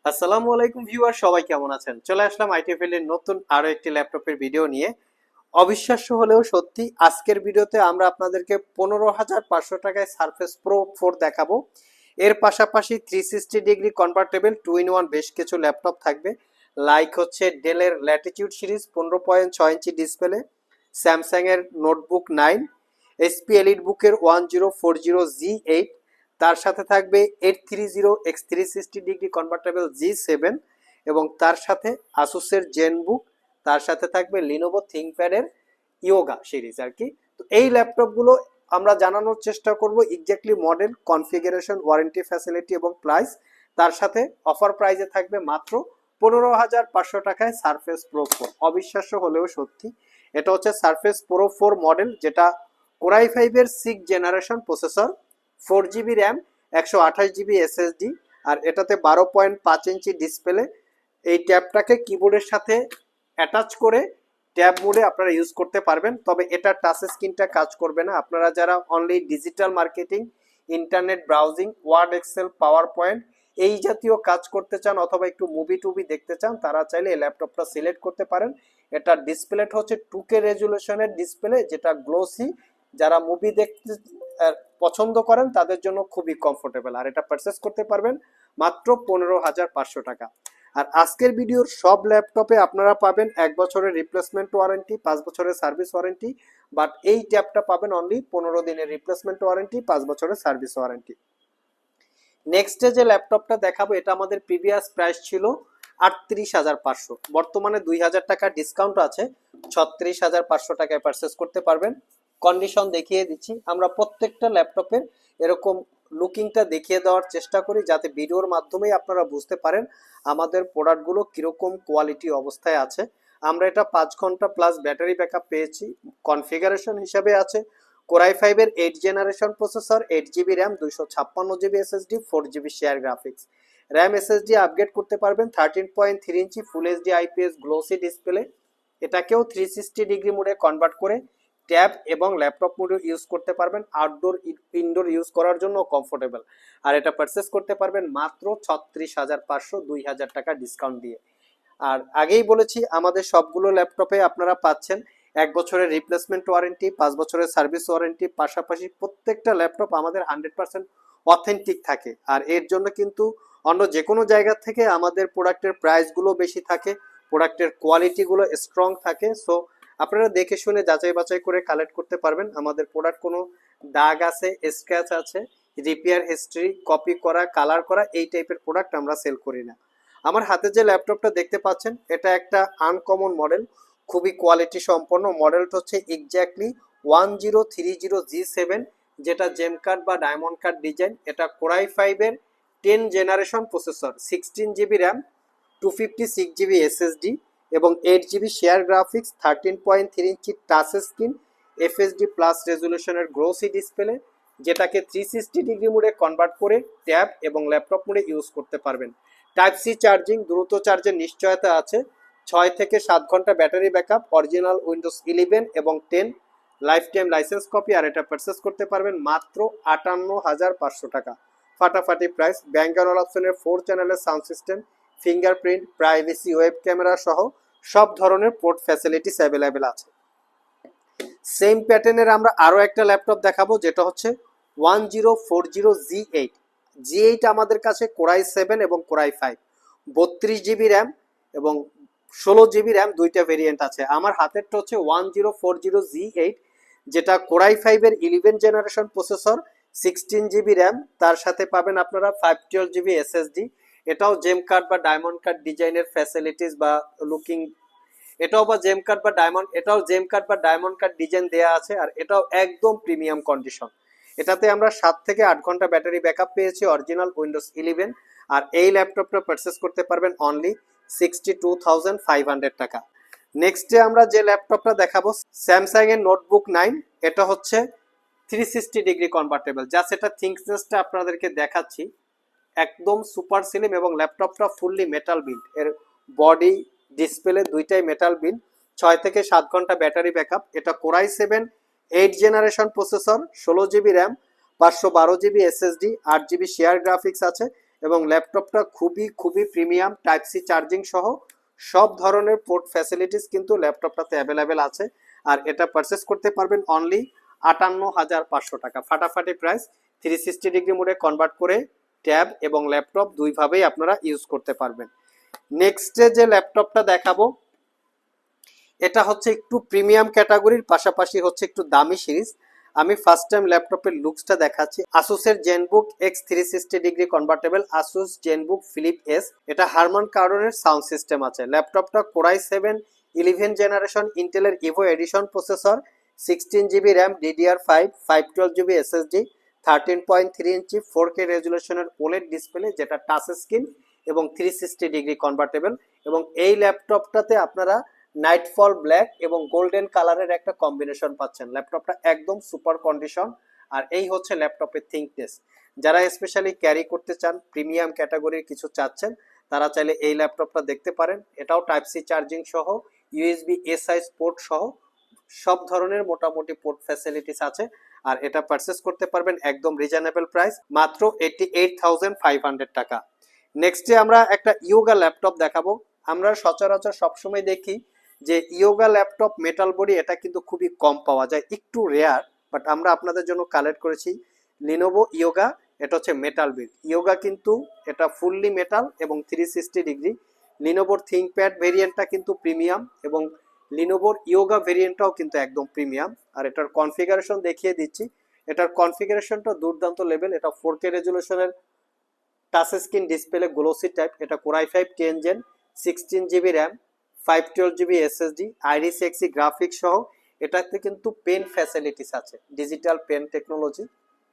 আসসালামু আলাইকুম ভিউয়ার, সবাই কেমন আছেন? চলে আসলাম আইটিএফএল এর নতুন আরো একটি ল্যাপটপের ভিডিও নিয়ে। অবিশ্বাস্য হলেও সত্যি, আজকের ভিডিওতে আমরা আপনাদেরকে 15,500 টাকায় সারফেস প্রো 4 দেখাবো। এর পাশাপাশি 360 ডিগ্রি কনভার্টেবল 2-in-1 বেশ কিছু ল্যাপটপ থাকবে। লাইক হচ্ছে ডেলের Latitude series 15.6 inch display, Samsung এর নোটবুক 9, এসপি এলিট বুকের 1040G8, তার সাথে থাকবে 830X360 ডিগ্রি কনভার্টেবল G7, এবং তার সাথে আসুসের জেনবুক, তার সাথে থাকবে লিনোভো থিংকপ্যাডের ইয়োগা সিরিজ আর কি। তো এই ল্যাপটপগুলো আমরা জানানোর চেষ্টা করব exactly model, configuration, warranty facility এবং প্রাইস। তার সাথে অফার প্রাইসে থাকবে মাত্র 15,500 টাকায় সারফেস প্রো 4। অবিশ্বাস্য হলেও সত্যি, এটা হচ্ছে সারফেস প্রো 4 মডেল, যেটা কোরাই 5 এর 6th generation processor, 4 GB RAM, 128 GB SSD, আর এটাতে 12.5 ইঞ্চি ডিসপ্লে। এই ট্যাবটাকে কিবোর্ডের সাথে অ্যাটাচ করে ট্যাব মোডে আপনারা ইউজ করতে পারবেন। তবে এটা টাচ স্ক্রিনটা কাজ করবে না। আপনারা যারা only digital marketing, internet browsing, Word, Excel, PowerPoint এই জাতীয় কাজ করতে চান অথবা একটু মুভি টুভি দেখতে চান, তারা চাইলে এই ল্যাপটপটা সিলেক্ট করতে পারেন। এটা ডিসপ্লেটা হচ্ছে 2K রেজুলেশনের ডিসপ্লে, যেটা গ্লোসি। যারা মুভি দেখতে পছন্দ করেন তাদের জন্য খুবই কমফোর্টেবল, আর এটা পারচেস করতে পারবেন মাত্র 15,500 টাকা। আর আজকের ভিডিওর সব ল্যাপটপে আপনারা পাবেন 1 বছরের রিপ্লেসমেন্ট ওয়ারেন্টি, 5 বছরের সার্ভিস ওয়ারেন্টি, বাট এই ট্যাবটা পাবেন অনলি 15 দিনের রিপ্লেসমেন্ট ওয়ারেন্টি, 5 বছরের সার্ভিস ওয়ারেন্টি। নেক্সটে যে ল্যাপটপটা দেখাবো, এটা আমাদের প্রিভিয়াস প্রাইস ছিল 38,500, বর্তমানে 2,000 টাকা ডিসকাউন্ট আছে, 36,500 টাকায় পারচেস করতে পারবেন। কন্ডিশন দেখিয়ে দিচ্ছি। আমরা প্রত্যেকটা ল্যাপটপের এরকম লুকিংটা দেখিয়ে দেওয়ার চেষ্টা করি, যাতে ভিডিওর মাধ্যমেই আপনারা বুঝতে পারেন আমাদের প্রোডাক্টগুলো কিরকম কোয়ালিটি অবস্থায় আছে। আমরা এটা 5 ঘন্টা প্লাস ব্যাটারি ব্যাকআপ পেয়েছি। কনফিগারেশন হিসাবে আছে কোরাই 5 এর 8th generation processor, 8 GB RAM, 256 GB SSD, 4 GB share graphics. RAM SSD upgrade করতে পারবেন, 13.3 inch full HD IPS glossy display. এটাকেও 360 ডিগ্রি মোডে কনভার্ট করে ট্যাব এবং ল্যাপটপ মোডে ইউজ করতে পারবেন, আউটডোর ইনডোর ইউজ করার জন্য কমফোর্টেবল। আর এটা পারচেস করতে পারবেন মাত্র 36,500, 2,000 টাকা ডিসকাউন্ট দিয়ে। আর আগেই বলেছি, আমাদের সবগুলো ল্যাপটপে আপনারা পাচ্ছেন 1 বছরের রিপ্লেসমেন্ট ওয়ারেন্টি, 5 বছরের সার্ভিস ওয়ারেন্টি, পাশাপাশি প্রত্যেকটা ল্যাপটপ আমাদের 100% অথেন্টিক থাকে। আর এর জন্য কিন্তু অন্য যে কোনো জায়গা থেকে আমাদের প্রোডাক্টের প্রাইসগুলো বেশি থাকে, প্রোডাক্টের কোয়ালিটিগুলো স্ট্রং থাকে। সো আপনারা দেখে শুনে যাচাই বাছাই করে কালেক্ট করতে পারবেন। আমাদের প্রোডাক্ট কোনো দাগ আছে, স্ক্র্যাচ আছে, রিপেয়ার হিস্ট্রি, কপি করা, কালার করা, এই টাইপের প্রোডাক্ট আমরা সেল করি না। আমার হাতে যে ল্যাপটপটা দেখতে পাচ্ছেন, এটা একটা আনকমন মডেল, খুবই কোয়ালিটি সম্পন্ন। মডেলটা হচ্ছে এক্স্যাক্টলি 1030G7, যেটা জেম কার্ড বা ডায়মন্ড কার্ড ডিজাইন। এটা কোরাই 5 এর 10th generation processor, 16 GB RAM, 256 GB SSD এবং 8 GB share graphics, 13.3 inch touch screen, FSD plus রেজুলেশনের গ্লোসি ডিসপ্লে, যেটাকে 360 ডিগ্রি মোডে কনভার্ট করে ট্যাব এবং ল্যাপটপ মোডে ইউজ করতে পারবেন। টাইপ সি চার্জিং, দ্রুত চার্জের নিশ্চয়তা আছে, 6 থেকে 7 ঘন্টা ব্যাটারি ব্যাকআপ, অরিজিনাল উইন্ডোজ 11 এবং 10, লাইফ টাইম লাইসেন্স কপি। আর এটা পারচেস করতে পারবেন মাত্র 58,500 টাকা। ফাটাফাটি প্রাইস। ব্যাঙ্গালোর অপশনের 4 চ্যানেলের sound system, fingerprint, privacy, web camera সহ সব ধরনের পোর্ট ফ্যাসিলিটিস অ্যাভেলেবেল আছে। সেম প্যাটার্নের আমরা আরও একটা ল্যাপটপ দেখাবো, যেটা হচ্ছে 1040G8। G8 আমাদের কাছে কোরাই 7 এবং কোরাই 5, 32 জিবি র্যাম এবং 16 জিবি র্যাম, দুইটা ভেরিয়েন্ট আছে। আমার হাতেরটা হচ্ছে 1040G8, যেটা কোরাই 5 এর 11th generation processor, 16 GB RAM, তার সাথে পাবেন আপনারা 512 জিবি এসএসডি। এটাও জেম কার্ড বা ডায়মন্ড কার্ড ডিজাইনের ফ্যাসিলিটিস বা লুকিং, এটাও বা জেম কার্ড বা ডায়মন্ড, এটাও জেম কার্ড বা ডায়মন্ড কার্ড ডিজাইন দেওয়া আছে। আর এটাও একদম প্রিমিয়াম কন্ডিশন। এটাতে আমরা 7 থেকে 8 ঘন্টা ব্যাটারি ব্যাকআপ পেয়েছি, অরিজিনাল উইন্ডোজ 11। আর এই ল্যাপটপটা পারচেস করতে পারবেন অনলি 62,500 টাকা। নেক্সটে আমরা যে ল্যাপটপটা দেখাবো, স্যামসাং এর নোটবুক 9। এটা হচ্ছে 360 ডিগ্রি কনভার্টেবল। জাস্ট এটা থিংকনেসটা আপনাদেরকে দেখাচ্ছি, একদম সুপার স্লিম এবং ল্যাপটপটা ফুললি মেটাল বিল্ড। এর বডি, ডিসপ্লে দুইটাই মেটাল বিল্ড, 6 থেকে 7 ঘন্টা ব্যাটারি ব্যাকআপ। এটা core i 7 8th generation processor, 16 GB RAM, 512 GB SSD, 8 GB share graphics আছে এবং ল্যাপটপটা খুবই প্রিমিয়াম, টাইপ সি চার্জিং সহ সব ধরনের পোর্ট ফ্যাসিলিটিস কিন্তু ল্যাপটপটাতে অ্যাভেলেবেল আছে। আর এটা পারচেস করতে পারবেন অনলি 58,500 টাকা, ফাটাফাটি প্রাইস। 360 ডিগ্রি মোডে কনভার্ট করে ট্যাব এবং ল্যাপটপ দুইভাবেই আপনারা ইউজ করতে পারবেন। নেক্সটে যে ল্যাপটপটা দেখাবো এটা হচ্ছে একটু প্রিমিয়াম ক্যাটাগরির, পাশাপাশি হচ্ছে একটু দামি সিরিজ। আমি ফার্স্ট টাইম ল্যাপটপের লুকসটা দেখাচ্ছি। আসুসের Zenbook X 360 degree convertible, Asus Zenbook flip S. এটা হারমান কার্ডনের সাউন্ড সিস্টেম আছে। ল্যাপটপটা কোরাই 7 11 জেনারেশন ইন্টেলের Evo edition processor, 16 GB RAM, DDR5, 512 GB SSD, 13.3 inch 4K রেজুলেশনের ওলেড ডিসপ্লে যেটা টাচ স্ক্রিন এবং 360 ডিগ্রি কনভার্টেবল। এবং এই ল্যাপটপটাতে আপনারা নাইটফল ব্ল্যাক এবং গোল্ডেন কালারের একটা কম্বিনেশন পাচ্ছেন। ল্যাপটপটা একদম সুপার কন্ডিশন। আর এই হচ্ছে ল্যাপটপের থিংকনেস। যারা স্পেশালি ক্যারি করতে চান, প্রিমিয়াম ক্যাটাগরির কিছু চাচ্ছেন, তারা চাইলে এই ল্যাপটপটা দেখতে পারেন। এটাও টাইপ সি চার্জিং সহ USB এসআই পোর্ট সহ সব ধরনের মোটামুটি পোর্ট ফ্যাসিলিটিস আছে। আর এটা পারচেস করতে পারবেন একদম রিজনেবল প্রাইস, মাত্র 88,500 টাকা। নেক্সটে আমরা একটা ইয়োগা ল্যাপটপ দেখাবো। আমরা সচরাচর সবসময় দেখি যে ইয়োগা ল্যাপটপ মেটাল বডি, এটা কিন্তু খুবই কম পাওয়া যায়, একটু রেয়ার। বাট আমরা আপনাদের জন্য কালেক্ট করেছি লিনোভো ইয়োগা। এটা হচ্ছে মেটাল বিল্ড ইয়োগা, কিন্তু এটা ফুললি মেটাল এবং 360 ডিগ্রি। লিনোভোর থিংকপ্যাড ভেরিয়েন্টটা কিন্তু প্রিমিয়াম এবং লিনোভোর ইয়োগা ভেরিয়েন্টটাও কিন্তু একদম প্রিমিয়াম। আর এটার কনফিগারেশন দেখিয়ে দিচ্ছি। এটার কনফিগারেশনটা দুর্দান্ত লেভেল। এটা 4K রেজুলেশনের touch screen display, glossy type. এটা core i 5 10 gen, 16 GB RAM, 512 GB SSD, Iris Xe graphics সহ। এটাতে কিন্তু পেন ফ্যাসিলিটিস আছে, ডিজিটাল পেন টেকনোলজি।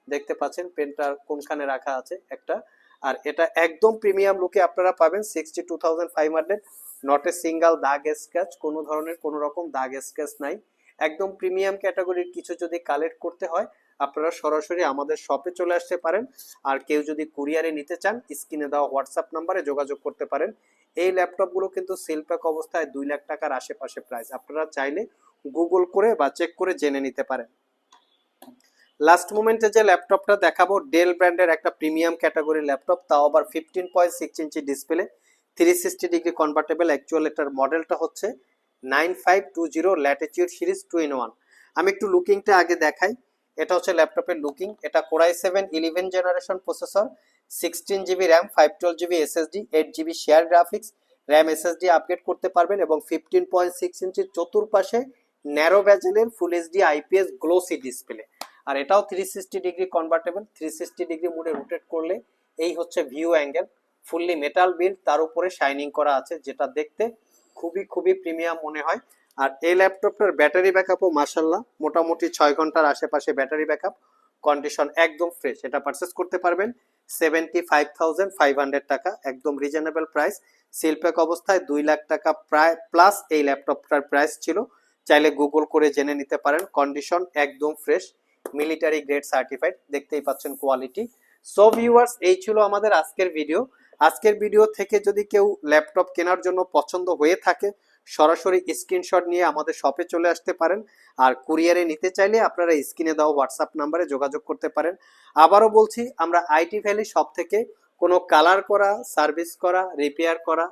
দেখতে পাচ্ছেন পেনটা কোনখানে রাখা আছে একটা। আর এটা একদম প্রিমিয়াম লুকে আপনারা পাবেন 62,500। নট এ সিঙ্গেল দাগ স্ক্র্যাচ, কোনো ধরনের কোনো রকম দাগ স্ক্র্যাচ নাই। একদম প্রিমিয়াম ক্যাটাগরির কিছু যদি কালেক্ট করতে হয়, আপনারা সরাসরি আমাদের শপে চলে আসতে পারেন। আর কেউ যদি কুরিয়ারে নিতে চান, স্ক্রিনে দেওয়া হোয়াটসঅ্যাপ নাম্বারে যোগাযোগ করতে পারেন। এই ল্যাপটপগুলো কিন্তু সেল প্যাক অবস্থায় 2 লাখ টাকার আশেপাশে প্রাইস। আপনারা চাইলে গুগল করে বা চেক করে জেনে নিতে পারেন। লাস্ট মোমেন্টে যে ল্যাপটপটা দেখাবো, ডেল ব্র্যান্ডের একটা প্রিমিয়াম ক্যাটাগরির ল্যাপটপ, তাও আবার 15.6 inch display, 360 degree convertible. Actual এটার মডেলটা হচ্ছে 9520 ল্যাটিটিউড সিরিজ 2-in-1। আমি একটু লুকিংটা আগে দেখাই। এটা হচ্ছে ল্যাপটপের লুকিং। এটা core i 7 11 generation processor, 16 GB RAM, 512 GB SSD, 8 GB share graphics, RAM SSD upgrade করতে পারবেন এবং 15.6 ইঞ্চির চতুর্পাশে ন্যারো ব্যাজেলের full HD IPS glossy display. আর এটাও 360 ডিগ্রি কনভার্টেবল। 360 ডিগ্রি মোডে রোটেট করলে এই হচ্ছে view angle. Fully metal build, তার উপরে শাইনিং করা আছে, যেটা দেখতে খুবই প্রিমিয়াম মনে হয়। আর এই ল্যাপটপটার ব্যাটারি ব্যাকআপও মাশাআল্লাহ মোটামুটি 6 ঘন্টার আশেপাশে ব্যাটারি ব্যাকআপ। কন্ডিশন একদম ফ্রেশ। এটা পারচেস করতে পারবেন 75,500 টাকা, একদম রিজনেবল প্রাইস। সেল প্যাক অবস্থায় 2 লাখ টাকা প্রায় প্লাস এই ল্যাপটপটার প্রাইস ছিল। চাইলে গুগল করে জেনে নিতে পারেন। কন্ডিশন একদম ফ্রেশ, মিলিটারি গ্রেড সার্টিফাইড, দেখতেই পাচ্ছেন কোয়ালিটি। সো ভিউয়ার্স, এই ছিল আমাদের আজকের ভিডিও। আজকের ভিডিও থেকে যদি কেউ ল্যাপটপ কেনার জন্য পছন্দ হয়ে থাকে, সরাসরি স্ক্রিনশট নিয়ে আমাদের শপে চলে আসতে পারেন। আর কুরিয়ারে নিতে চাইলে আপনারা স্ক্রিনে দেওয়া হোয়াটসঅ্যাপ নাম্বারে যোগাযোগ করতে পারেন। আবারও বলছি, আমরা আইটি ভ্যালি শপ থেকে কোনো কালার করা, সার্ভিস করা, রিপেয়ার করা,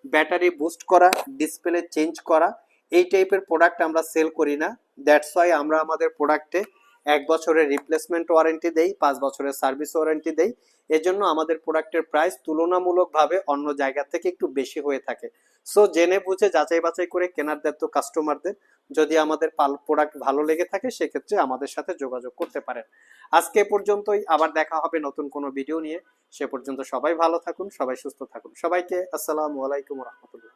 ব্যাটারি বুস্ট করা, ডিসপ্লে চেঞ্জ করা, এই টাইপের প্রোডাক্ট আমরা সেল করি না। দ্যাটস ওয়াই আমরা আমাদের প্রোডাক্টে 1 বছরের রিপ্লেসমেন্ট ওয়ারেন্টি দেই, 5 বছরের সার্ভিস ওয়ারেন্টি দেই। এজন্য আমাদের প্রোডাক্টের প্রাইস তুলনামূলকভাবে অন্য জায়গা থেকে একটু বেশি হয়ে থাকে। সো জেনে বুঝে যাচাই বাছাই করে কেনার দায়িত্ব কাস্টমারদের। যদি আমাদের প্রোডাক্ট ভালো লেগে থাকে, সেক্ষেত্রে আমাদের সাথে যোগাযোগ করতে পারেন। আজকে পর্যন্তই, আবার দেখা হবে নতুন কোনো ভিডিও নিয়ে। সে পর্যন্ত সবাই ভালো থাকুন, সবাই সুস্থ থাকুন। সবাইকে আসসালামু আলাইকুম ওয়া রাহমাতুল্লাহ।